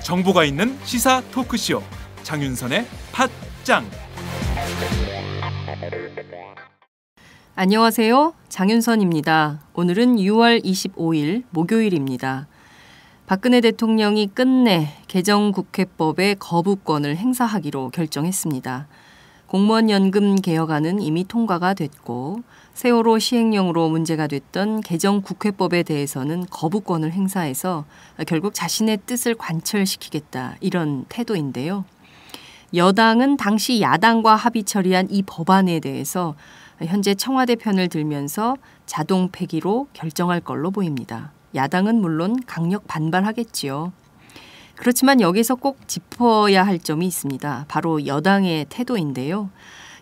정보가 있는 시사 토크쇼 장윤선의 팟짱. 안녕하세요. 장윤선입니다. 오늘은 6월 25일 목요일입니다. 박근혜 대통령이 끝내 개정국회법의 거부권을 행사하기로 결정했습니다. 공무원 연금 개혁안은 이미 통과가 됐고 세월호 시행령으로 문제가 됐던 개정국회법에 대해서는 거부권을 행사해서 결국 자신의 뜻을 관철시키겠다, 이런 태도인데요. 여당은 당시 야당과 합의 처리한 이 법안에 대해서 현재 청와대 편을 들면서 자동 폐기로 결정할 걸로 보입니다. 야당은 물론 강력 반발하겠지요. 그렇지만 여기서 꼭 짚어야 할 점이 있습니다. 바로 여당의 태도인데요.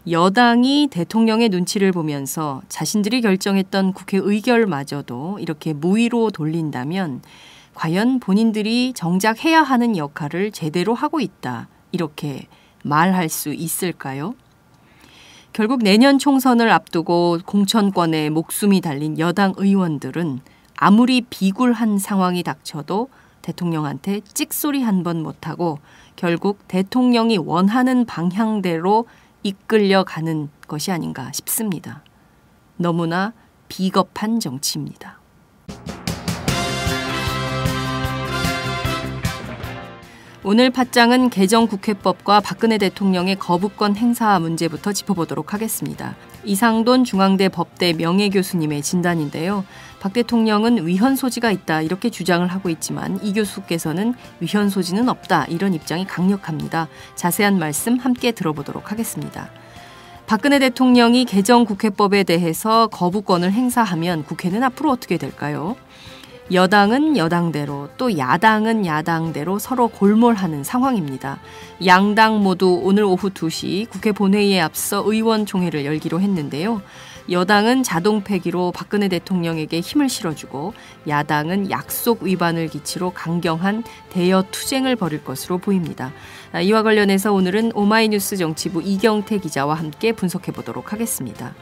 여당이 대통령의 눈치를 보면서 자신들이 결정했던 국회 의결마저도 이렇게 무위로 돌린다면 과연 본인들이 정작 해야 하는 역할을 제대로 하고 있다, 이렇게 말할 수 있을까요? 결국 내년 총선을 앞두고 공천권에 목숨이 달린 여당 의원들은 아무리 비굴한 상황이 닥쳐도 대통령한테 찍소리 한 번 못하고 결국 대통령이 원하는 방향대로 이끌려가는 것이 아닌가 싶습니다. 너무나 비겁한 정치입니다. 오늘 팟짱은 개정국회법과 박근혜 대통령의 거부권 행사 문제부터 짚어보도록 하겠습니다. 이상돈 중앙대 법대 명예교수님의 진단인데요. 박 대통령은 위헌 소지가 있다, 이렇게 주장을 하고 있지만 이 교수께서는 위헌 소지는 없다, 이런 입장이 강력합니다. 자세한 말씀 함께 들어보도록 하겠습니다. 박근혜 대통령이 개정국회법에 대해서 거부권을 행사하면 국회는 앞으로 어떻게 될까요? 여당은 여당대로 또 야당은 야당대로 서로 골몰하는 상황입니다. 양당 모두 오늘 오후 2시 국회 본회의에 앞서 의원총회를 열기로 했는데요. 여당은 자동 폐기로 박근혜 대통령에게 힘을 실어주고 야당은 약속 위반을 기치로 강경한 대여 투쟁을 벌일 것으로 보입니다. 이와 관련해서 오늘은 오마이뉴스 정치부 이경태 기자와 함께 분석해 보도록 하겠습니다.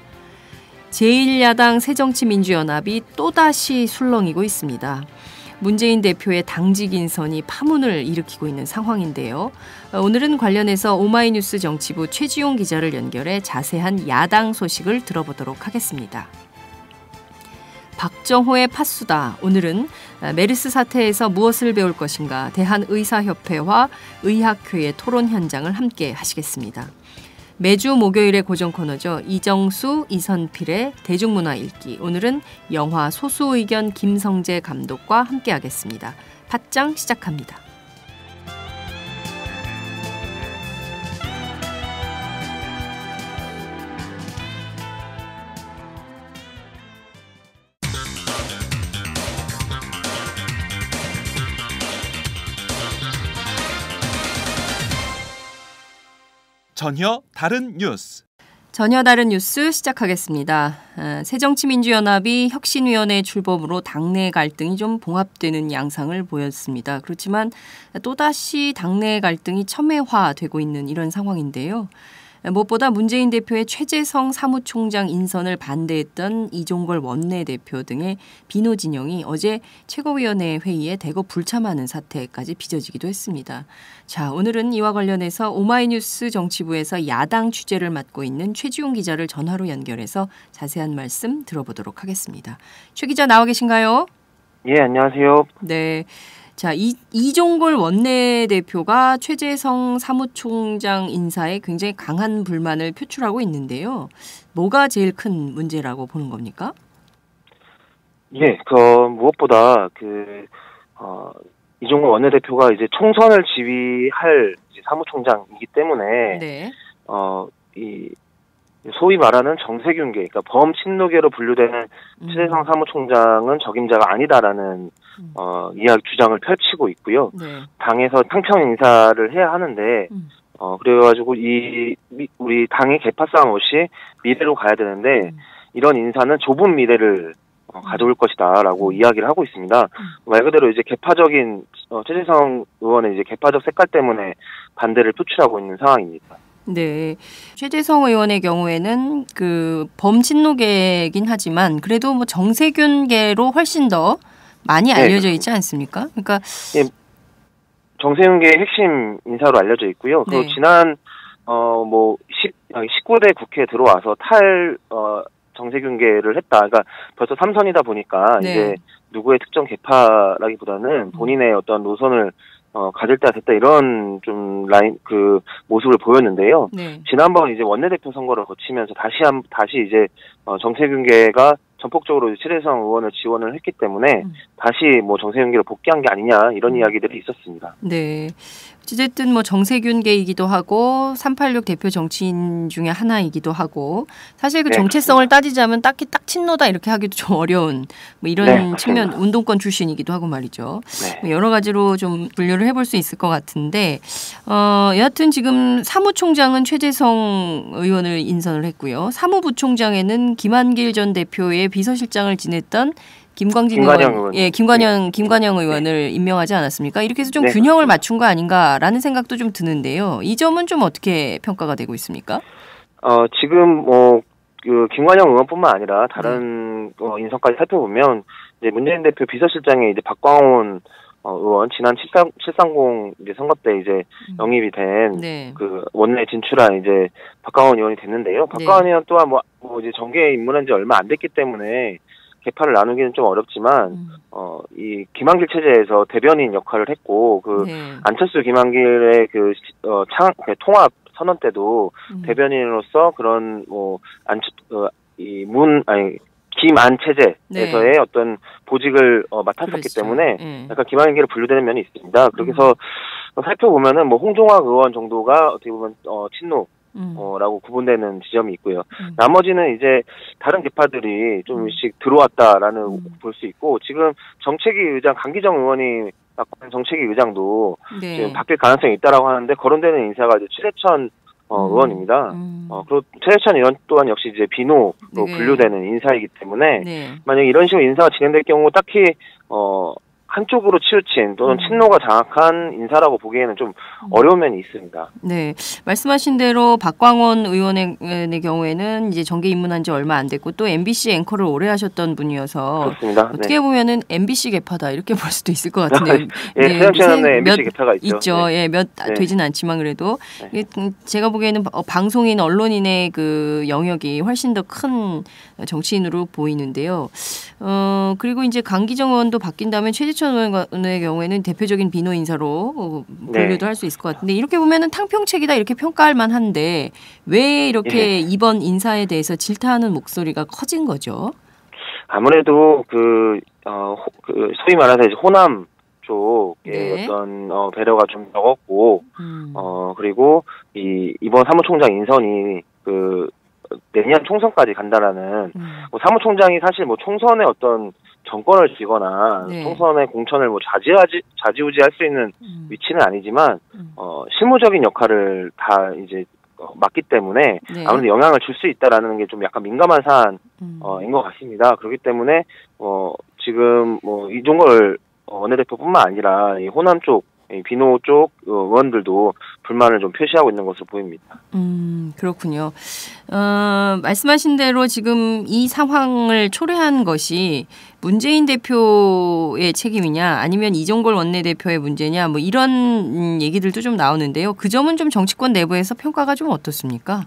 제1야당 새정치민주연합이 또다시 술렁이고 있습니다. 문재인 대표의 당직 인선이 파문을 일으키고 있는 상황인데요. 오늘은 관련해서 오마이뉴스 정치부 최지용 기자를 연결해 자세한 야당 소식을 들어보도록 하겠습니다. 박정호의 팥수다. 오늘은 메르스 사태에서 무엇을 배울 것인가, 대한의사협회와 의학회의 토론 현장을 함께 하시겠습니다. 매주 목요일의 고정 코너죠. 이정수, 이선필의 대중문화 읽기. 오늘은 영화 소수의견 김성재 감독과 함께하겠습니다. 팟짱 시작합니다. 전혀 다른 뉴스. 전혀 다른 뉴스 시작하겠습니다. 새정치민주연합이 혁신위원회 출범으로 당내 갈등이 좀 봉합되는 양상을 보였습니다. 그렇지만 또다시 당내 갈등이 첨예화되고 있는 이런 상황인데요. 무엇보다 문재인 대표의 최재성 사무총장 인선을 반대했던 이종걸 원내대표 등의 비노 진영이 어제 최고위원회 회의에 대거 불참하는 사태까지 빚어지기도 했습니다. 자, 오늘은 이와 관련해서 오마이뉴스 정치부에서 야당 취재를 맡고 있는 최지용 기자를 전화로 연결해서 자세한 말씀 들어보도록 하겠습니다. 최 기자 나와 계신가요? 예, 안녕하세요. 네. 자, 이종걸 원내대표가 최재성 사무총장 인사에 굉장히 강한 불만을 표출하고 있는데요. 뭐가 제일 큰 문제라고 보는 겁니까? 예, 무엇보다 이종걸 원내대표가 이제 총선을 지휘할 이제 사무총장이기 때문에 네. 이 소위 말하는 정세균계, 그러니까 범친노계로 분류되는 최재성 사무총장은 적임자가 아니다라는 주장을 펼치고 있고요. 네. 당에서 탕평 인사를 해야 하는데 그래가지고 우리 당의 개파 싸움 없이 미래로 가야 되는데 이런 인사는 좁은 미래를 가져올 것이다라고 이야기를 하고 있습니다. 말 그대로 이제 개파적인 최재성 의원의 이제 개파적 색깔 때문에 반대를 표출하고 있는 상황입니다. 네, 최재성 의원의 경우에는 그 범친노계이긴 하지만 그래도 뭐 정세균계로 훨씬 더 많이 알려져 있지 않습니까? 그러니까 예, 정세균계의 핵심 인사로 알려져 있고요. 그리고 지난 19대 국회에 들어와서 정세균계를 했다. 그러니까 벌써 3선이다 보니까 이제 누구의 특정 계파라기보다는 본인의 어떤 노선을 가질 때가 됐다 이런 좀 모습을 보였는데요. 지난번 이제 원내대표 선거를 거치면서 다시 이제 정세균계가 전폭적으로 최재성 의원을 지원을 했기 때문에 다시 뭐 정세균계로 복귀한 게 아니냐 이런 이야기들이 있었습니다. 네. 어쨌든 뭐 정세균계이기도 하고 386 대표 정치인 중에 하나이기도 하고 사실 그 정체성을 따지자면 딱히 딱 친노다 이렇게 하기도 좀 어려운 뭐 이런 측면 운동권 출신이기도 하고 말이죠. 뭐 여러 가지로 좀 분류를 해볼 수 있을 것 같은데 여하튼 지금 사무총장은 최재성 의원을 인선을 했고요. 사무부총장에는 김한길 전 대표의 비서실장을 지냈던 김관영 의원을 임명하지 않았습니까? 이렇게 해서 좀 균형을 맞춘 거 아닌가라는 생각도 좀 드는데요. 이 점은 좀 어떻게 평가가 되고 있습니까? 지금 그 김관영 의원뿐만 아니라 다른 인선까지 살펴보면 이제 문재인 대표 비서실장에 이제 박광온 의원 지난 730 이제 선거 때 이제 영입이 된 그 원내 진출한 이제 박광온 의원이 됐는데요. 박광온 의원 또한 뭐 이제 정계에 입문한 지 얼마 안 됐기 때문에 개파를 나누기는 좀 어렵지만 이 김한길 체제에서 대변인 역할을 했고 안철수 김한길의 통합 선언 때도 대변인으로서 그런 김안 체제에서의 어떤 보직을 맡았었기 때문에 약간 김한길에 분류되는 면이 있습니다. 그래서 살펴보면은 뭐 홍종학 의원 정도가 어떻게 보면 친노 라고 구분되는 지점이 있고요. 나머지는 이제 다른 계파들이 좀씩 들어왔다라는 볼 수 있고 지금 정책위 의장 강기정 의원이 정책위 의장도 지금 바뀔 가능성이 있다라고 하는데 거론되는 인사가 이제 최대천 의원입니다. 그리고 최대천 의원 또한 역시 이제 비노로 분류되는 인사이기 때문에 만약 이런 식으로 인사가 진행될 경우 딱히 한쪽으로 치우친 또는 친노가 장악한 인사라고 보기에는 좀 어려운 면이 있습니다. 네, 말씀하신 대로 박광원 의원의 경우에는 이제 정계 입문한 지 얼마 안 됐고 또 MBC 앵커를 오래 하셨던 분이어서 그렇습니다. 어떻게 보면은 MBC 계파다 이렇게 볼 수도 있을 것 같은데요. 세상에 MBC 계파가 있죠. 몇 되진 않지만 그래도 제가 보기에는 방송인 언론인의 그 영역이 훨씬 더 큰 정치인으로 보이는데요. 그리고 이제 강기정 의원도 바뀐다면 최재천 의원의 경우에는 대표적인 비노 인사로 분류도 할 수 있을 것 같은데 이렇게 보면은 탕평책이다 이렇게 평가할 만한데 왜 이렇게 이번 인사에 대해서 질타하는 목소리가 커진 거죠? 아무래도 소위 말해서 이제 호남 쪽의 어떤 배려가 좀 적었고 그리고 이번 사무총장 인선이 내년 총선까지 간다라는 사무총장이 사실 뭐 총선의 어떤 정권을 쥐거나 총선의 공천을 뭐 좌지우지할 수 있는 위치는 아니지만 실무적인 역할을 다 이제 맡기 때문에 아무래도 영향을 줄 수 있다라는 게 좀 약간 민감한 사안인 것 같습니다. 그렇기 때문에 지금 뭐 이종걸 원내대표뿐만 아니라 이 호남 쪽 비노 쪽 의원들도 불만을 좀 표시하고 있는 것으로 보입니다. 그렇군요. 말씀하신 대로 지금 이 상황을 초래한 것이 문재인 대표의 책임이냐 아니면 이종걸 원내대표의 문제냐 뭐 이런 얘기들도 좀 나오는데요. 그 점은 좀 정치권 내부에서 평가가 좀 어떻습니까?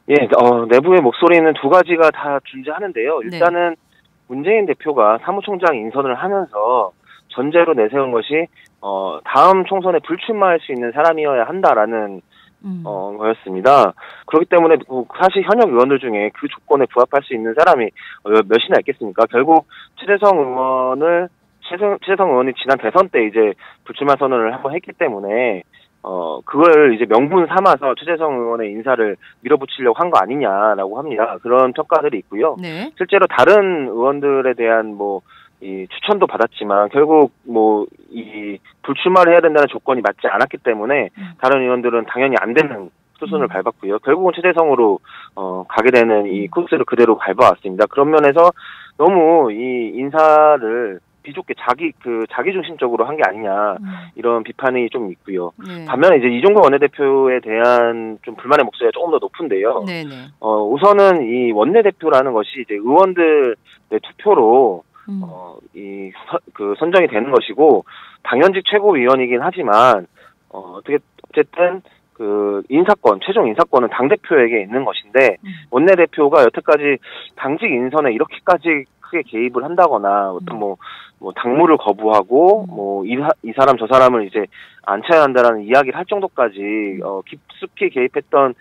내부의 목소리는 두 가지가 다 존재하는데요. 일단은 문재인 대표가 사무총장 인선을 하면서 전제로 내세운 것이 다음 총선에 불출마할 수 있는 사람이어야 한다라는 거였습니다. 그렇기 때문에 사실 현역 의원들 중에 그 조건에 부합할 수 있는 사람이 몇이나 있겠습니까? 결국 최재성 의원이 지난 대선 때 이제 불출마 선언을 한번 했기 때문에 그걸 이제 명분 삼아서 최재성 의원의 인사를 밀어붙이려고 한 거 아니냐라고 합니다. 그런 평가들이 있고요. 실제로 다른 의원들에 대한 이 추천도 받았지만 결국 이 불출마를 해야 된다는 조건이 맞지 않았기 때문에 다른 의원들은 당연히 안 되는 수순을 밟았고요. 결국은 최재성으로 가게 되는 이 코스를 그대로 밟아왔습니다. 그런 면에서 너무 이 인사를 비좁게 자기 중심적으로 한 게 아니냐 이런 비판이 좀 있고요. 반면에 이제 이종걸 원내대표에 대한 좀 불만의 목소리가 조금 더 높은데요. 우선은 이 원내대표라는 것이 이제 의원들의 투표로 선정이 되는 것이고 당연직 최고위원이긴 하지만 어쨌든 최종 인사권은 당대표에게 있는 것인데, 원내대표가 여태까지 당직 인선에 이렇게까지 크게 개입을 한다거나, 어떤 당무를 거부하고, 이 사람 저 사람을 이제 안 쳐야 한다라는 이야기를 할 정도까지, 깊숙이 개입했던,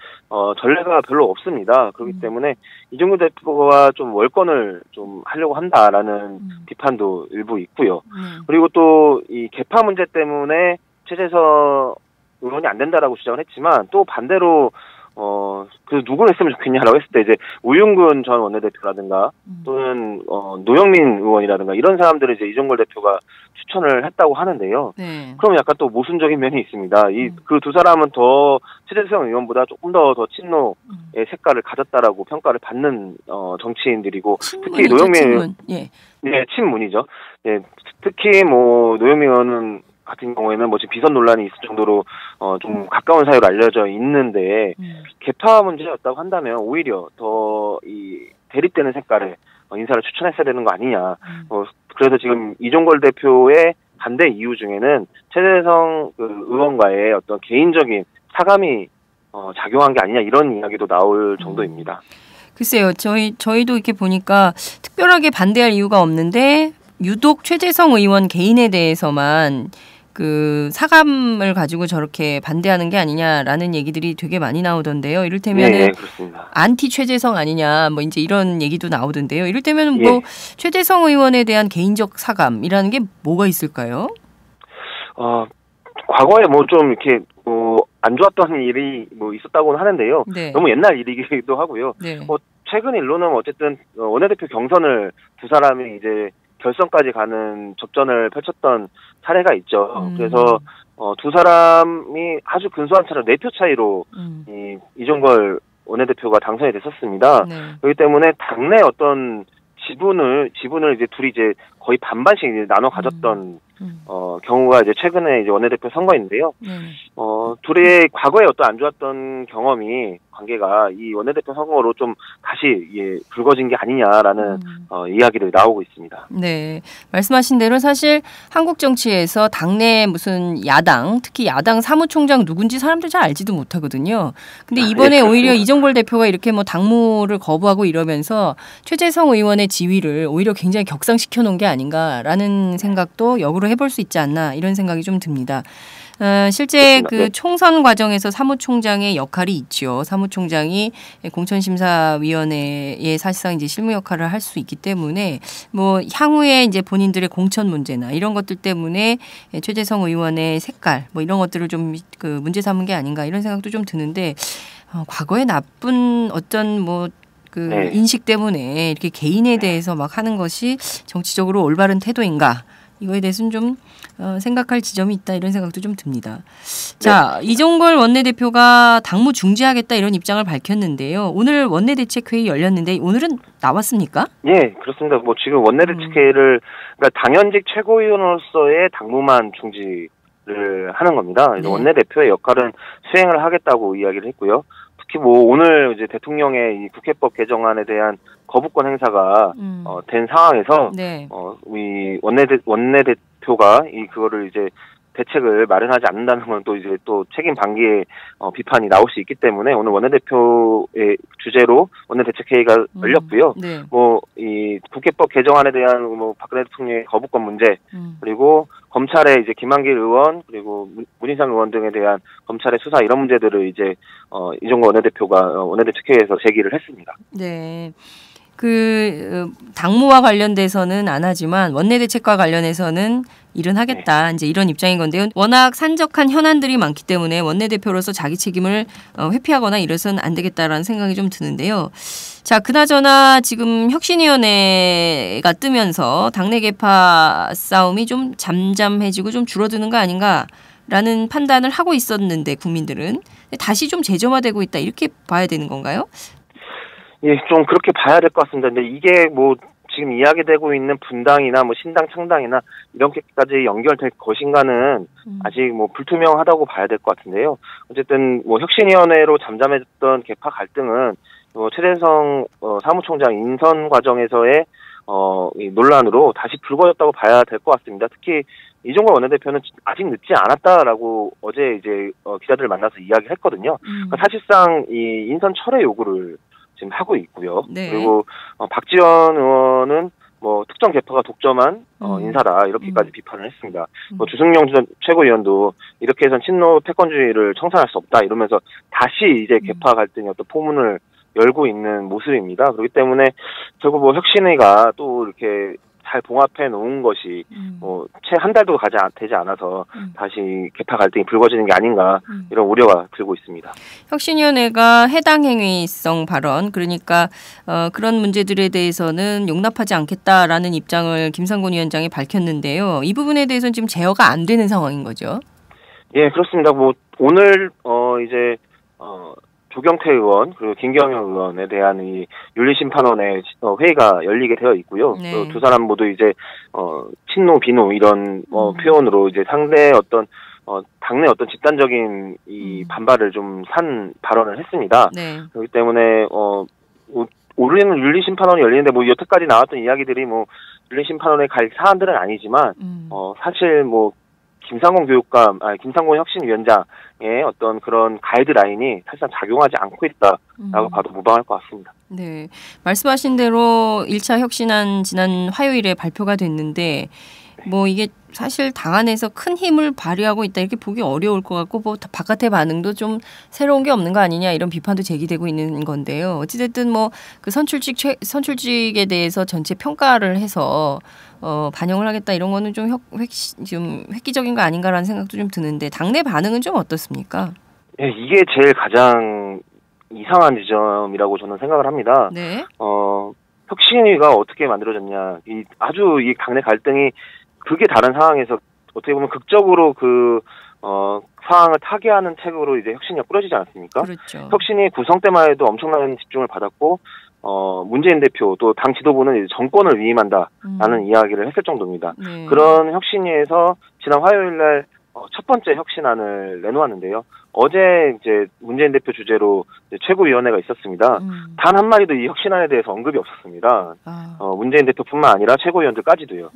전례가 별로 없습니다. 그렇기 때문에, 이종걸 대표가 좀 월권을 좀 하려고 한다라는 비판도 일부 있고요. 그리고 또, 이 개파 문제 때문에 최재성 의원이 안 된다라고 주장을 했지만, 또 반대로 누구를 했으면 좋겠냐라고 했을 때 이제 우윤근 전 원내대표라든가 또는 노영민 의원이라든가 이런 사람들을 이제 이종걸 대표가 추천을 했다고 하는데요. 그럼 약간 또 모순적인 면이 있습니다. 그 두 사람은 더 최재성 의원보다 조금 더 친노의 색깔을 가졌다라고 평가를 받는 정치인들이고, 특히 노영민 친문이죠. 예, 특히 노영민 의원은 같은 경우에는 지금 비선 논란이 있을 정도로 좀 가까운 사이로 알려져 있는데, 개파 문제였다고 한다면 오히려 더 대립되는 색깔의 인사를 추천했어야 되는 거 아니냐. 그래서 지금 이종걸 대표의 반대 이유 중에는 최재성 의원과의 어떤 개인적인 사감이 작용한 게 아니냐, 이런 이야기도 나올 정도입니다. 글쎄요, 저희도 이렇게 보니까 특별하게 반대할 이유가 없는데 유독 최재성 의원 개인에 대해서만 사감을 가지고 저렇게 반대하는 게 아니냐라는 얘기들이 되게 많이 나오던데요. 이를테면 안티 최재성 아니냐, 이제 이런 얘기도 나오던데요. 이를테면 최재성 의원에 대한 개인적 사감이라는 게 뭐가 있을까요? 과거에 좀 이렇게 안 좋았던 일이 있었다고는 하는데요. 너무 옛날 일이기도 하고요. 최근 일로는 어쨌든 원내대표 경선을 두 사람이 이제 결선까지 가는 접전을 펼쳤던 사례가 있죠. 그래서 두 사람이 아주 근소한 차로 4표 차이로 이종걸 원내대표가 당선이 됐었습니다. 그렇기 때문에 당내 어떤 지분을 이제 둘이 이제 거의 반반씩 이제 나눠 가졌던 경우가 이제 최근에 이제 원내대표 선거인데요. 둘의 과거에 어떤 안 좋았던 관계가 이 원내대표 선거로 좀 다시 불거진 게 아니냐라는 이야기들이 나오고 있습니다. 네, 말씀하신 대로 사실 한국 정치에서 당내 무슨 야당, 특히 야당 사무총장 누군지 사람들 잘 알지도 못하거든요. 근데 이번에 오히려 이종걸 대표가 이렇게 당무를 거부하고 이러면서 최재성 의원의 지위를 오히려 굉장히 격상시켜 놓은 게 아닌가라는 생각도 역으로 해볼 수 있지 않나, 이런 생각이 좀 듭니다. 실제 총선 과정에서 사무총장의 역할이 있죠. 사무총장이 공천심사위원회에 사실상 이제 실무 역할을 할 수 있기 때문에 향후에 이제 본인들의 공천 문제나 이런 것들 때문에 최재성 의원의 색깔 이런 것들을 좀 문제 삼은 게 아닌가, 이런 생각도 좀 드는데, 과거에 나쁜 어떤 인식 때문에 이렇게 개인에 대해서 하는 것이 정치적으로 올바른 태도인가, 이거에 대해서는 좀 생각할 지점이 있다, 이런 생각도 좀 듭니다. 자, 이종걸 원내대표가 당무 중지하겠다, 이런 입장을 밝혔는데요. 오늘 원내대책회의 열렸는데 오늘은 나왔습니까? 예, 그렇습니다. 지금 원내대책회의를 당연직 최고위원으로서의 당무만 중지를 하는 겁니다. 원내대표의 역할은 수행을 하겠다고 이야기를 했고요. 특히 오늘 이제 대통령의 이 국회법 개정안에 대한 거부권 행사가 된 상황에서 이 원내대표가 그거를 이제 대책을 마련하지 않는다는 건 또 이제 또 책임 방기의 비판이 나올 수 있기 때문에 오늘 원내대표의 주제로 원내대책회의가 열렸고요. 이 국회법 개정안에 대한 박근혜 대통령의 거부권 문제, 그리고 검찰의 이제 김한길 의원, 그리고 문희상 의원 등에 대한 검찰의 수사, 이런 문제들을 이제 이종걸 원내대표가 원내대책회의에서 제기를 했습니다. 네. 당무와 관련돼서는 안 하지만 원내대책과 관련해서는 일은 하겠다, 이제 이런 입장인 건데요. 워낙 산적한 현안들이 많기 때문에 원내대표로서 자기 책임을 회피하거나 이래서는 안 되겠다라는 생각이 좀 드는데요. 자, 그나저나 지금 혁신위원회가 뜨면서 당내 개파 싸움이 좀 잠잠해지고 좀 줄어드는 거 아닌가, 라는 판단을 하고 있었는데 국민들은 다시 좀 재점화되고 있다 이렇게 봐야 되는 건가요? 예, 좀 그렇게 봐야 될 것 같습니다. 근데 이게 뭐 지금 이야기되고 있는 분당이나 뭐 신당 창당이나 이렇게까지 연결될 것인가는 아직 뭐 불투명하다고 봐야 될 것 같은데요. 어쨌든 뭐 혁신위원회로 잠잠해졌던 개파 갈등은 최재성 사무총장 인선 과정에서의 이 논란으로 다시 불거졌다고 봐야 될 것 같습니다. 특히 이종걸 원내대표는 아직 늦지 않았다라고 어제 이제 기자들을 만나서 이야기를 했거든요. 그러니까 사실상 이 인선 철회 요구를 지금 하고 있고요. 네. 그리고 박지원 의원은 뭐 특정 개파가 독점한 인사다 이렇게까지 비판을 했습니다. 뭐 주승용 전 최고위원도 이렇게 해선 친노 패권주의를 청산할 수 없다 이러면서 다시 이제 개파 갈등의 어떤 포문을 열고 있는 모습입니다. 그렇기 때문에 결국 뭐 혁신위가 또 이렇게 잘 봉합해 놓은 것이 채 한 달도 되지 않아서 다시 개파 갈등이 불거지는 게 아닌가 이런 우려가 들고 있습니다. 혁신위원회가 해당 행위성 발언 그러니까 그런 문제들에 대해서는 용납하지 않겠다라는 입장을 김상곤 위원장이 밝혔는데요. 이 부분에 대해서는 지금 제어가 안 되는 상황인 거죠? 예, 그렇습니다. 뭐 오늘 이제 조경태 의원 그리고 김경영 의원에 대한 이 윤리심판원의 회의가 열리게 되어 있고요. 네. 두 사람 모두 이제 친노 비노 이런 표현으로 이제 상대 어떤 당내 어떤 집단적인 이 반발을 좀 산 발언을 했습니다. 네. 그렇기 때문에 올해는 윤리심판원이 열리는데 뭐 여태까지 나왔던 이야기들이 뭐 윤리심판원에 갈 사안들은 아니지만 사실 뭐 김상곤 혁신위원장의 어떤 그런 가이드라인이 사실상 작용하지 않고 있다라고 봐도 무방할 것 같습니다. 네, 말씀하신 대로 1차 혁신안 지난 화요일에 발표가 됐는데 뭐 이게 사실 당 안에서 큰 힘을 발휘하고 있다 이렇게 보기 어려울 것 같고 뭐 바깥의 반응도 좀 새로운 게 없는 거 아니냐 이런 비판도 제기되고 있는 건데요. 어찌됐든 뭐 그 선출직에 대해서 전체 평가를 해서 반영을 하겠다 이런 거는 좀 획기적인 거 아닌가라는 생각도 좀 드는데 당내 반응은 좀 어떻습니까? 네, 이게 제일 가장 이상한 지점이라고 저는 생각을 합니다. 네. 혁신위가 어떻게 만들어졌냐. 아주 이 당내 갈등이 극에 다른 상황에서 어떻게 보면 극적으로 상황을 타개하는 책으로 이제 혁신위가 꾸려지지 않았습니까? 그렇죠. 혁신위 구성 때만 해도 엄청난 집중을 받았고, 문재인 대표 또 당 지도부는 이제 정권을 위임한다라는 이야기를 했을 정도입니다. 네. 그런 혁신위에서 지난 화요일 날 첫 번째 혁신안을 내놓았는데요. 어제 이제 문재인 대표 주재로 이제 최고위원회가 있었습니다. 단 한 마디도 이 혁신안에 대해서 언급이 없었습니다. 문재인 대표뿐만 아니라 최고위원들까지도요.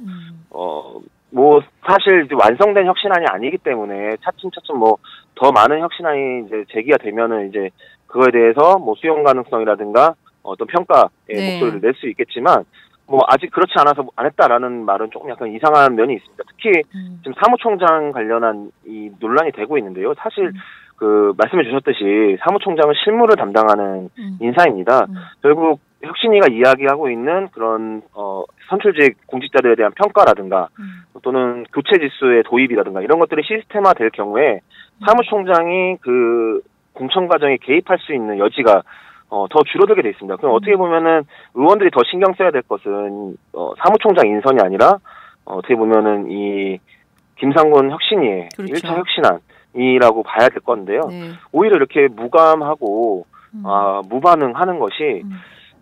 뭐 사실 이제 완성된 혁신안이 아니기 때문에 차츰차츰 뭐 더 많은 혁신안이 이제 제기가 되면은 이제 그거에 대해서 뭐 수용 가능성이라든가 어떤 평가의 네. 목소리를 낼 수 있겠지만 뭐 아직 그렇지 않아서 안 했다라는 말은 조금 약간 이상한 면이 있습니다. 특히 지금 사무총장 관련한 이 논란이 되고 있는데요. 사실 그 말씀해 주셨듯이 사무총장은 실무를 담당하는 인사입니다. 결국 혁신위가 이야기하고 있는 그런 선출직 공직자들에 대한 평가라든가 또는 교체 지수의 도입이라든가 이런 것들이 시스템화될 경우에 사무총장이 그 공천 과정에 개입할 수 있는 여지가 더 줄어들게 돼 있습니다. 그럼 어떻게 보면은 의원들이 더 신경 써야 될 것은 사무총장 인선이 아니라 어떻게 보면은 이 김상곤 혁신위의 그렇죠. 1차 혁신안이라고 봐야 될 건데요. 네. 오히려 이렇게 무감하고 무반응하는 것이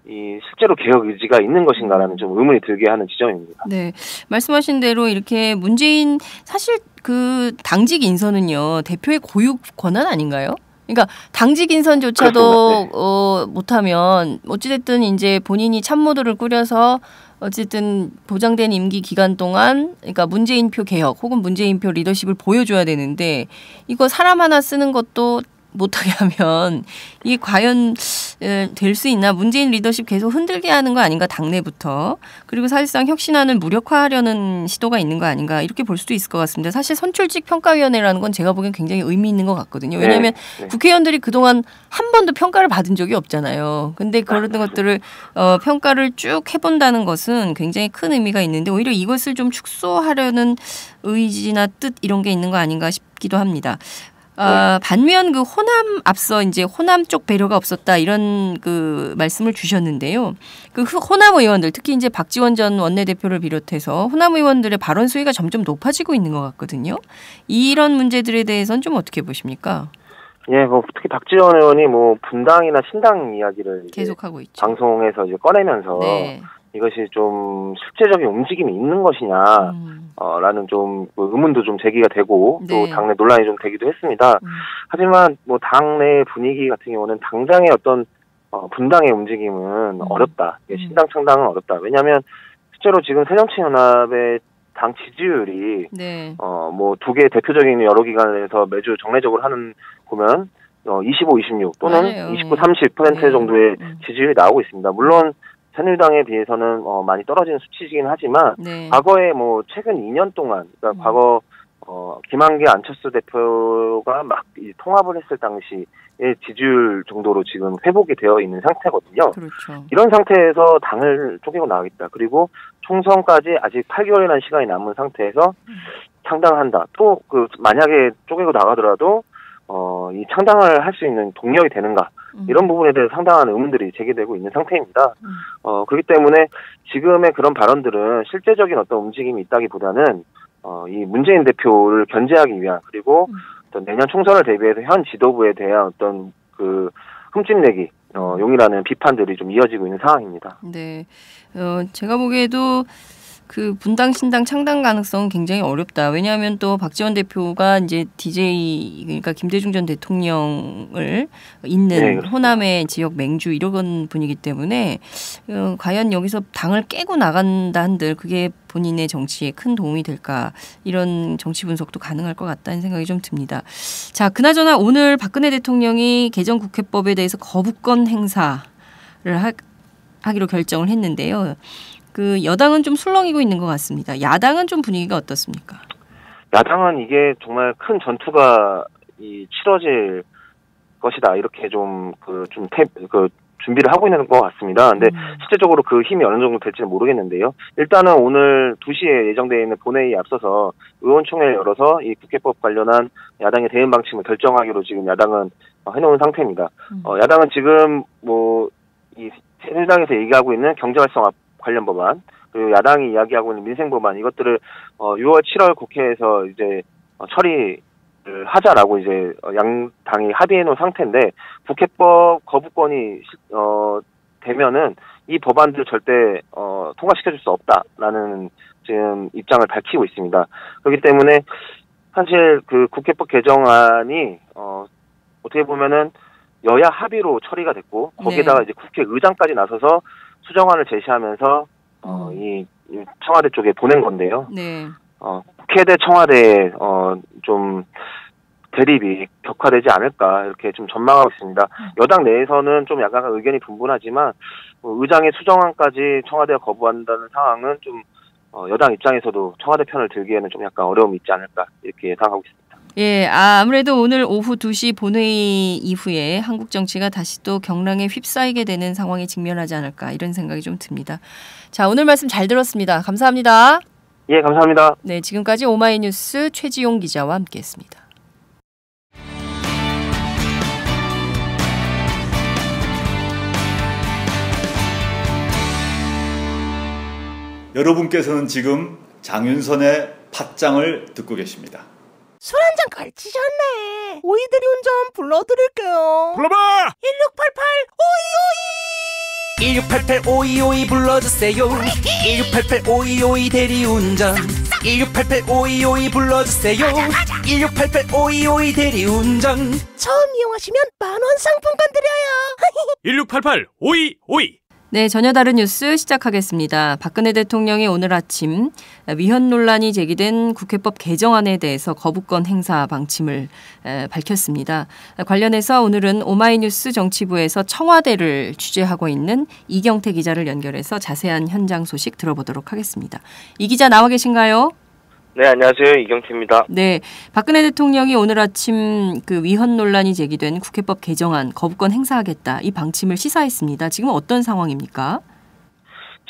이 실제로 개혁 의지가 있는 것인가라는 좀 의문이 들게 하는 지점입니다. 네, 말씀하신 대로 이렇게 문재인 사실 그 당직 인선은요 대표의 고유 권한 아닌가요? 그러니까 당직 인선조차도 네. 못하면 어찌됐든 이제 본인이 참모들을 꾸려서 어쨌든 보장된 임기 기간 동안 그러니까 문재인표 개혁 혹은 문재인표 리더십을 보여줘야 되는데 이거 사람 하나 쓰는 것도 못하게 하면 이게 과연 될 수 있나. 문재인 리더십 계속 흔들게 하는 거 아닌가 당내부터. 그리고 사실상 혁신안을 무력화하려는 시도가 있는 거 아닌가 이렇게 볼 수도 있을 것 같습니다. 사실 선출직 평가위원회라는 건 제가 보기엔 굉장히 의미 있는 것 같거든요. 왜냐하면 국회의원들이 그동안 한 번도 평가를 받은 적이 없잖아요. 근데 그런 것들을 평가를 쭉 해본다는 것은 굉장히 큰 의미가 있는데 오히려 이것을 좀 축소하려는 의지나 뜻 이런 게 있는 거 아닌가 싶기도 합니다. 반면 그 호남 앞서 이제 호남 쪽 배려가 없었다 이런 그 말씀을 주셨는데요. 그 호남 의원들 특히 이제 박지원 전 원내대표를 비롯해서 호남 의원들의 발언 수위가 점점 높아지고 있는 것 같거든요. 이런 문제들에 대해서는 좀 어떻게 보십니까? 예, 뭐 특히 박지원 의원이 뭐 분당이나 신당 이야기를 계속하고 있죠. 방송에서 이제 꺼내면서 네. 이것이 좀 실제적인 움직임이 있는 것이냐, 라는 좀 의문도 좀 제기가 되고 네. 또 당내 논란이 좀 되기도 했습니다. 하지만 뭐 당내 분위기 같은 경우는 당장의 어떤 분당의 움직임은 어렵다. 신당 창당은 어렵다. 왜냐하면 실제로 지금 새정치연합의 당 지지율이 네. 뭐 두 개 대표적인 여러 기관에서 매주 정례적으로 하는 보면 25, 26 또는 맞아요. 29, 30% 네. 정도의 지지율이 나오고 있습니다. 물론 새누리당에 비해서는 많이 떨어지는 수치이긴 하지만 네. 과거에 뭐 최근 2년 동안 그러니까 과거 김한길 안철수 대표가 막 통합을 했을 당시의 지지율 정도로 지금 회복이 되어 있는 상태거든요. 그렇죠. 이런 상태에서 당을 쪼개고 나가겠다. 그리고 총선까지 아직 8개월이라는 시간이 남은 상태에서 창당한다. 또 그 만약에 쪼개고 나가더라도 이 창당을 할 수 있는 동력이 되는가? 이런 부분에 대해서 상당한 의문들이 제기되고 있는 상태입니다. 그렇기 때문에 지금의 그런 발언들은 실제적인 어떤 움직임이 있다기보다는 이 문재인 대표를 견제하기 위한 그리고 어떤 내년 총선을 대비해서 현 지도부에 대한 어떤 그 흠집내기 용이라는 비판들이 좀 이어지고 있는 상황입니다. 네, 제가 보기에도 그 분당 신당 창당 가능성은 굉장히 어렵다. 왜냐하면 또 박지원 대표가 이제 DJ 그러니까 김대중 전 대통령을 잇는 네, 호남의 지역 맹주 이런 분이기 때문에 과연 여기서 당을 깨고 나간다 한들 그게 본인의 정치에 큰 도움이 될까 이런 정치 분석도 가능할 것 같다는 생각이 좀 듭니다. 자, 그나저나 오늘 박근혜 대통령이 개정 국회법에 대해서 거부권 행사를 하기로 결정을 했는데요. 그 여당은 좀 술렁이고 있는 것 같습니다. 야당은 좀 분위기가 어떻습니까? 야당은 이게 정말 큰 전투가 치러질 것이다 이렇게 좀 준비를 하고 있는 것 같습니다. 근데 실제적으로 그 힘이 어느 정도 될지는 모르겠는데요. 일단은 오늘 2시에 예정되어 있는 본회의에 앞서서 의원총회를 열어서 이 국회법 관련한 야당의 대응 방침을 결정하기로 지금 야당은 해놓은 상태입니다. 야당은 지금 뭐 이 새누리당에서 얘기하고 있는 경제활성화 관련 법안 그리고 야당이 이야기하고 있는 민생 법안 이것들을 6월 7월 국회에서 이제 처리를 하자라고 이제 양 당이 합의해 놓은 상태인데 국회법 거부권이 되면은 이 법안들을 절대 통과시켜줄 수 없다라는 지금 입장을 밝히고 있습니다. 그렇기 때문에 사실 그 국회법 개정안이 어떻게 보면은 여야 합의로 처리가 됐고 거기에다가 이제 국회의장까지 나서서 수정안을 제시하면서 이 청와대 쪽에 보낸 건데요. 네. 국회 대 청와대에 좀 대립이 격화되지 않을까 이렇게 좀 전망하고 있습니다. 여당 내에서는 좀 약간 의견이 분분하지만 의장의 수정안까지 청와대가 거부한다는 상황은 좀 여당 입장에서도 청와대 편을 들기에는 좀 약간 어려움이 있지 않을까 이렇게 예상하고 있습니다. 예, 아무래도 오늘 오후 2시 본회의 이후에 한국 정치가 다시 또 경랑에 휩싸이게 되는 상황에 직면하지 않을까 이런 생각이 좀 듭니다. 자, 오늘 말씀 잘 들었습니다. 감사합니다. 예, 감사합니다. 네, 지금까지 오마이뉴스 최지용 기자와 함께했습니다. 여러분께서는 지금 장윤선의 팟짱을 듣고 계십니다. 술 한 잔 걸치셨네. 오이들이 운전 불러드릴게요. 불러봐! 1688 오이오이 불러주세요. 1688 오이오이 대리운전 1688 오이오이 불러주세요. 1688 오이오이 대리운전 처음 이용하시면 만원 상품권 드려요. 1688 오이오이 네, 전혀 다른 뉴스 시작하겠습니다. 박근혜 대통령이 오늘 아침 위헌 논란이 제기된 국회법 개정안에 대해서 거부권 행사 방침을 밝혔습니다. 관련해서 오늘은 오마이뉴스 정치부에서 청와대를 취재하고 있는 이경태 기자를 연결해서 자세한 현장 소식 들어보도록 하겠습니다. 이 기자 나와 계신가요? 네, 안녕하세요. 이경태입니다. 네, 박근혜 대통령이 오늘 아침 그 위헌 논란이 제기된 국회법 개정안 거부권 행사하겠다 이 방침을 시사했습니다. 지금 어떤 상황입니까?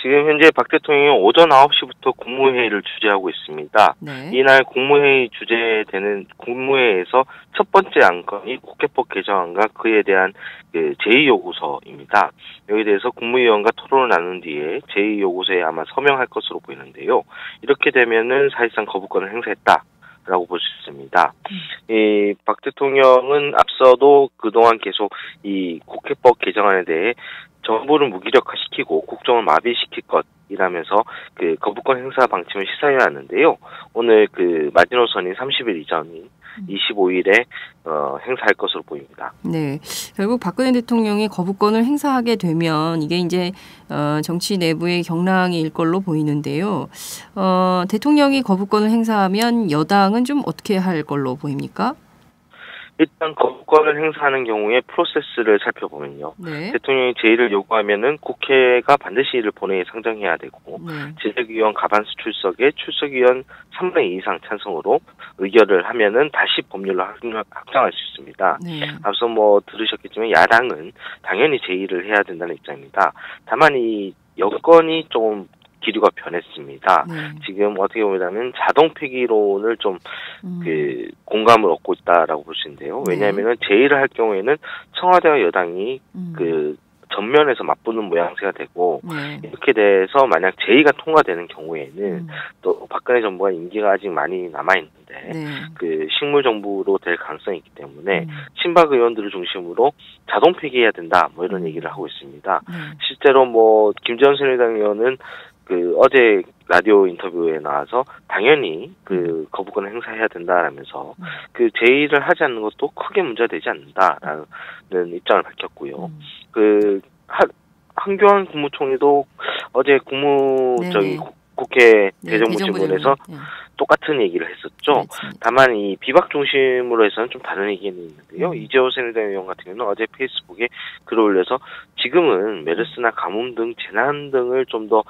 지금 현재 박 대통령이 오전 9시부터 국무회의를 주재하고 있습니다. 네. 이날 국무회의 주재되는 국무회의에서 첫 번째 안건이 국회법 개정안과 그에 대한 그 제2요구서입니다. 여기에 대해서 국무위원과 토론을 나눈 뒤에 제2요구서에 아마 서명할 것으로 보이는데요. 이렇게 되면은 사실상 거부권을 행사했다. 라고 볼 수 있습니다. 이 박 대통령은 앞서도 그동안 계속 이 국회법 개정안에 대해 정부를 무기력화시키고 국정을 마비시킬 것이라면서 그 거부권 행사 방침을 시사해 왔는데요. 오늘 그 마지노선인 30일 이전인 25일에 행사할 것으로 보입니다. 네, 결국 박근혜 대통령이 거부권을 행사하게 되면 이게 이제 정치 내부의 경랑일 걸로 보이는데요. 대통령이 거부권을 행사하면 여당은 좀 어떻게 할 걸로 보입니까? 일단 거부권을 행사하는 경우에 프로세스를 살펴보면요. 네. 대통령이 제의를 요구하면은 국회가 반드시 이를 본회의에 상정해야 되고 네. 제적위원 과반수 출석에 출석위원 3분의 2 이상 찬성으로 의결을 하면은 다시 법률로 확정할 수 있습니다. 네. 앞서 뭐 들으셨겠지만 야당은 당연히 제의를 해야 된다는 입장입니다. 다만 이 여건이 조금 기류가 변했습니다. 네. 지금 어떻게 보면 자동 폐기론을 좀 그 공감을 얻고 있다라고 볼 수 있는데요. 왜냐하면은 제의를 할 경우에는 청와대와 여당이 그 전면에서 맞붙는 모양새가 되고 네. 이렇게 돼서 만약 제의가 통과되는 경우에는 또 박근혜 정부가 임기가 아직 많이 남아 있는데 네. 그 식물 정부로 될 가능성이 있기 때문에 친박 의원들을 중심으로 자동 폐기해야 된다 뭐 이런 얘기를 하고 있습니다. 실제로 뭐 김재원 새누리당 의원은 그 어제 라디오 인터뷰에 나와서 당연히 그 거부권을 행사해야 된다라면서 그 제의를 하지 않는 것도 크게 문제가 되지 않는다라는 입장을 밝혔고요. 그 한교안 국무총리도 어제 국회 대정부질문에서 똑같은 얘기를 했었죠. 그렇습니다. 다만 이 비박 중심으로 해서는 좀 다른 의견이 있는데요. 이재호 새누리당 의원 같은 경우는 어제 페이스북에 글을 올려서 지금은 메르스나 가뭄 등 재난 등을 좀 더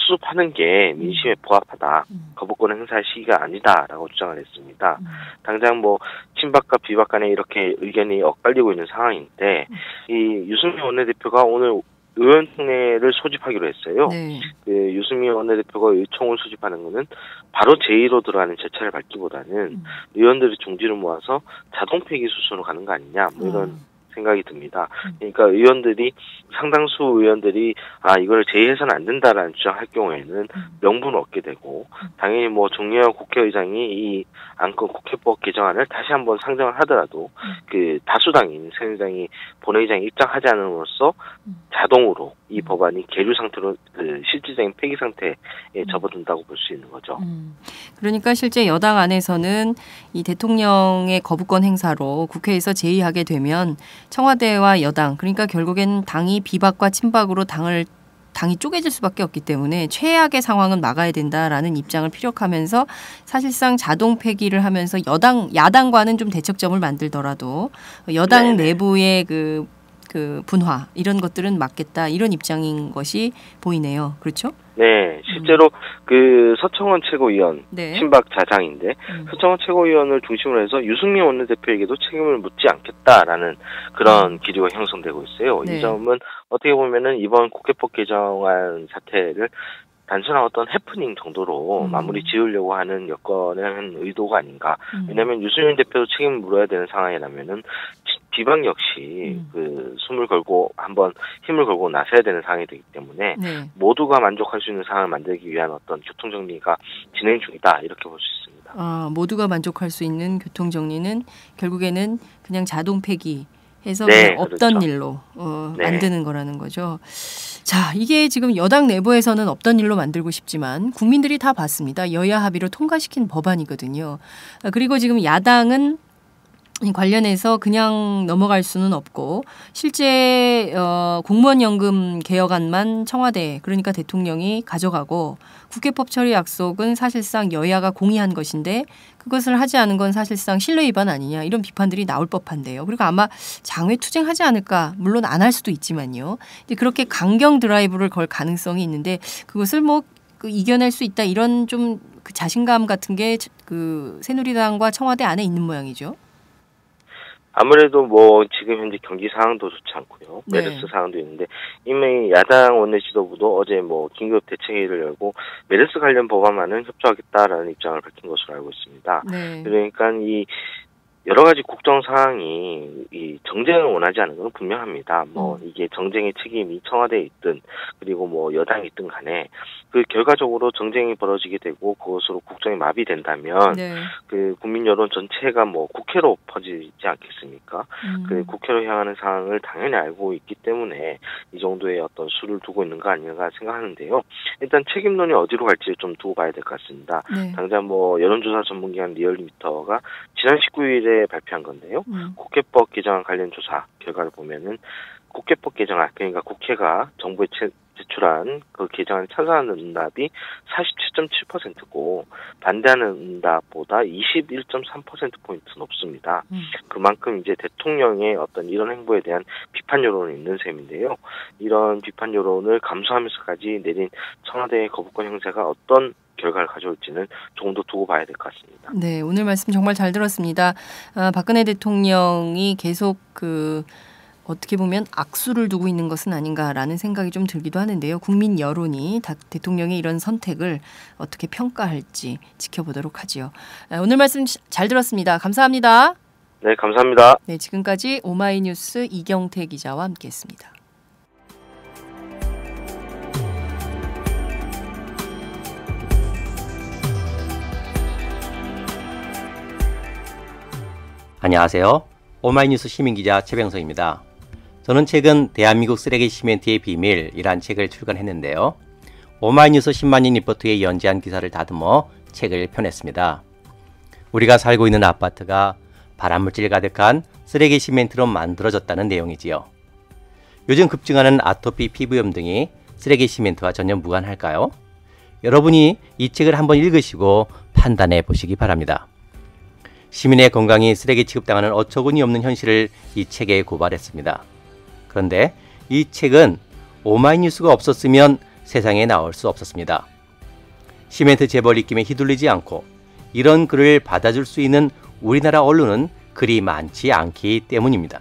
수습하는 게 민심에 부합하다. 거부권 행사할 시기가 아니다라고 주장을 했습니다. 당장 뭐 친박과 비박 간에 이렇게 의견이 엇갈리고 있는 상황인데 이 유승민 원내대표가 오늘 의원총회를 소집하기로 했어요. 네. 그 유승민 원내대표가 의총을 소집하는 것은 바로 제2로 들어가는 절차를 밟기보다는 의원들의 중지를 모아서 자동 폐기 수순으로 가는 거 아니냐 뭐 이런 생각이 듭니다. 그러니까 의원들이 상당수 의원들이 이걸 제의해서는 안 된다라는 주장할 경우에는 명분을 얻게 되고 당연히 뭐 정의원 국회의장이 이 안건 국회법 개정안을 다시 한번 상정을 하더라도 그 다수당인 새누리당이 본회의장에 입장하지 않음으로써 자동으로 이 법안이 계류 상태로 그 실질적인 폐기 상태에 접어든다고 볼 수 있는 거죠. 그러니까 실제 여당 안에서는 이 대통령의 거부권 행사로 국회에서 제의하게 되면 청와대와 여당 그러니까 결국엔 당이 비박과 친박으로 당이 쪼개질 수밖에 없기 때문에 최악의 상황은 막아야 된다라는 입장을 피력하면서 사실상 자동 폐기를 하면서 야당과는 좀 대척점을 만들더라도 여당 내부의 그 분화 이런 것들은 막겠다 이런 입장인 것이 보이네요. 그렇죠? 네, 실제로 그 서청원 최고위원 네. 친박 자장인데 서청원 최고위원을 중심으로 해서 유승민 원내대표에게도 책임을 묻지 않겠다라는 그런 기류가 형성되고 있어요. 네. 이 점은 어떻게 보면은 이번 국회법 개정안 사태를 단순한 어떤 해프닝 정도로 마무리 지으려고 하는 여건의 의도가 아닌가. 왜냐하면 유승민 대표도 책임을 물어야 되는 상황이라면은 비박 역시 그 힘을 걸고 나서야 되는 상황이 되기 때문에 네. 모두가 만족할 수 있는 상황을 만들기 위한 어떤 교통정리가 진행 중이다 이렇게 볼 수 있습니다. 모두가 만족할 수 있는 교통정리는 결국에는 그냥 자동 폐기 해서 없던 그렇죠. 일로 만드는 거라는 거죠. 자, 이게 지금 여당 내부에서는 없던 일로 만들고 싶지만 국민들이 다 봤습니다. 여야 합의로 통과시킨 법안이거든요. 그리고 지금 야당은 관련해서 그냥 넘어갈 수는 없고 실제 공무원연금 개혁안만 청와대 그러니까 대통령이 가져가고 국회법 처리 약속은 사실상 여야가 공의한 것인데 그것을 하지 않은 건 사실상 신뢰 위반 아니냐 이런 비판들이 나올 법한데요. 그리고 아마 장외 투쟁하지 않을까 물론 안 할 수도 있지만요. 이제 그렇게 강경 드라이브를 걸 가능성이 있는데 그것을 이겨낼 수 있다 이런 좀 그 자신감 같은 게 그 새누리당과 청와대 안에 있는 모양이죠. 아무래도 뭐 지금 현재 경기 상황도 좋지 않고요. 네. 메르스 상황도 있는데 이미 야당 원내 지도부도 어제 뭐 긴급 대책회의를 열고 메르스 관련 법안만은 협조하겠다라는 입장을 밝힌 것으로 알고 있습니다. 네. 그러니까 이 여러 가지 국정 상황이 이 정쟁을 원하지 않는 건 분명합니다. 뭐 이게 정쟁의 책임이 청와대에 있든 그리고 뭐 여당이 있든 간에 그 결과적으로 정쟁이 벌어지게 되고 그것으로 국정이 마비된다면 네. 그 국민 여론 전체가 뭐 국회로 퍼지지 않겠습니까? 그 국회로 향하는 상황을 당연히 알고 있기 때문에 이 정도의 어떤 수를 두고 있는 거 아닌가 생각하는데요. 일단 책임론이 어디로 갈지를 좀 두고 봐야 될 것 같습니다. 네. 당장 뭐 여론조사 전문기관 리얼미터가 지난 19일에 발표한 건데요. 국회법 개정안 관련 조사 결과를 보면은 국회법 개정안, 그러니까 국회가 정부에 제출한 그 개정안에 찬성하는 응답이 47.7%고 반대하는 응답보다 21.3%포인트 높습니다. 그만큼 이제 대통령의 어떤 이런 행보에 대한 비판 여론이 있는 셈인데요. 이런 비판 여론을 감수하면서까지 내린 청와대의 거부권 형사가 어떤 결과를 가져올지는 조금 더 두고 봐야 될 것 같습니다. 네, 오늘 말씀 정말 잘 들었습니다. 박근혜 대통령이 계속 어떻게 보면 악수를 두고 있는 것은 아닌가라는 생각이 좀 들기도 하는데요. 국민 여론이 대통령의 이런 선택을 어떻게 평가할지 지켜보도록 하지요. 오늘 말씀 잘 들었습니다. 감사합니다. 네, 감사합니다. 네, 지금까지 오마이뉴스 이경태 기자와 함께했습니다. 안녕하세요. 오마이뉴스 시민기자 최병석입니다. 저는 최근 대한민국 쓰레기 시멘트의 비밀이란 책을 출간했는데요. 오마이뉴스 10만인 리포트에 연재한 기사를 다듬어 책을 펴냈습니다. 우리가 살고 있는 아파트가 발암물질 가득한 쓰레기 시멘트로 만들어졌다는 내용이지요. 요즘 급증하는 아토피, 피부염 등이 쓰레기 시멘트와 전혀 무관할까요? 여러분이 이 책을 한번 읽으시고 판단해 보시기 바랍니다. 시민의 건강이 쓰레기 취급당하는 어처구니 없는 현실을 이 책에 고발했습니다. 그런데 이 책은 오마이뉴스가 없었으면 세상에 나올 수 없었습니다. 시멘트 재벌 입김에 휘둘리지 않고 이런 글을 받아줄 수 있는 우리나라 언론은 그리 많지 않기 때문입니다.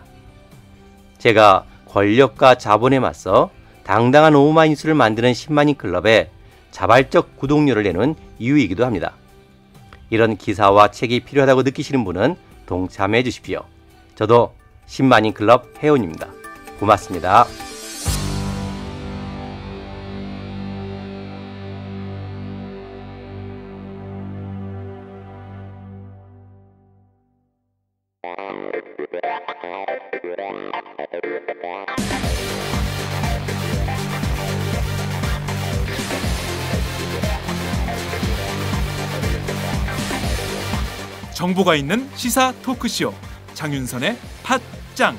제가 권력과 자본에 맞서 당당한 오마이뉴스를 만드는 10만인 클럽에 자발적 구독료를 내는 이유이기도 합니다. 이런 기사와 책이 필요하다고 느끼시는 분은 동참해 주십시오. 저도 10만인 클럽 회원입니다. 고맙습니다. 정보가 있는 시사 토크쇼 장윤선의 팟짱.